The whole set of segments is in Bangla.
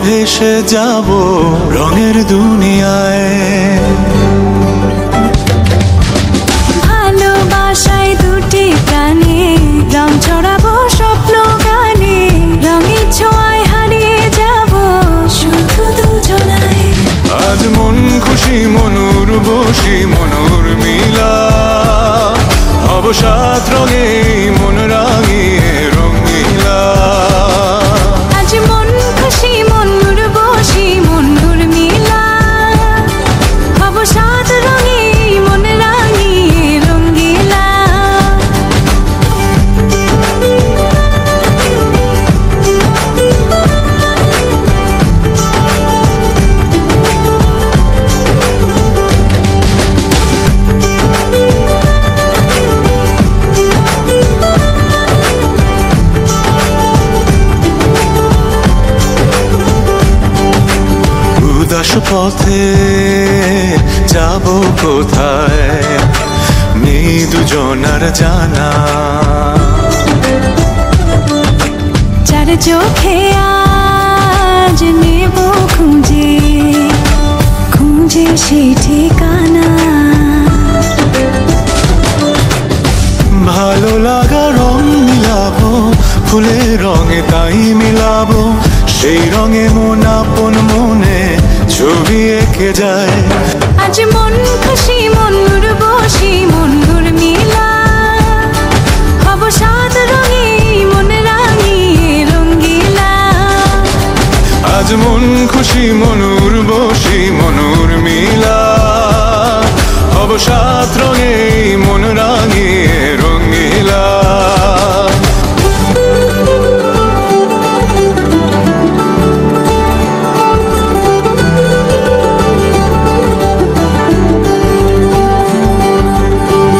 ভেসে যাব রঙের দুনিয়ায়। ভালোবাসায় দুটি প্রাণে রং ছড়াবো স্বপ্ন গানে, রঙের ছোঁয়ায় হারিয়ে যাব শুধু দুজনায়। আজ মন খুশি মনুর বসি মনুর মিলা, অবসাদ রঙে মন রাঙিয়ে রঙিলা। আজ মন খুশি মনুর বসি মনুর মিলা, অবসাদ রঙে মন রাঙিয়ে রঙিলা। উদাস পথে যাব কোথায় নেই দুজনার জানা। চার চোখে আজ নেব খুঁজে খুঁজে সে ঠিকানা। ভালো লাগা রং মিলাবো ফুলের রঙে তাই মিলাবো, সেই রঙে মন আপন মনে ছবি এঁকে যায়। আজ মন খুশি মনুর বসি মনুর মিলা, অবসাদ রঙে মন রাঙিয়ে রঙিলা। আজ মন খুশি মনুর বসি মনুর মিলা, অবসাদ রঙে মন রাঙিয়ে রঙিলা।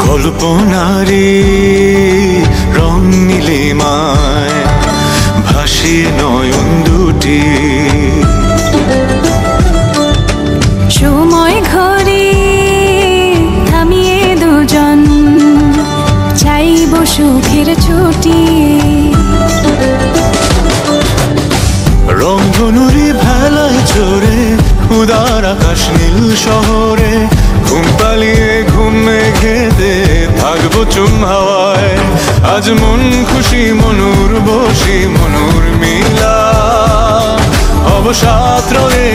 কল্পনারি রং নীলিমায় ভাসিয়ে নয়ন দুটি, সময় ঘরে থামিয়ে দুজন চাইব সুখের ছুটি। রংধনুরি ভেলায় চড়ে উদার আকাশ নীল শহরে, ঘুম পালিয়ে ঘুম মেঘেতে থাকবো চুম হাওয়ায়। আজ মন খুশি মনুর বসি মনুর মিলা, অবসাদ রঙে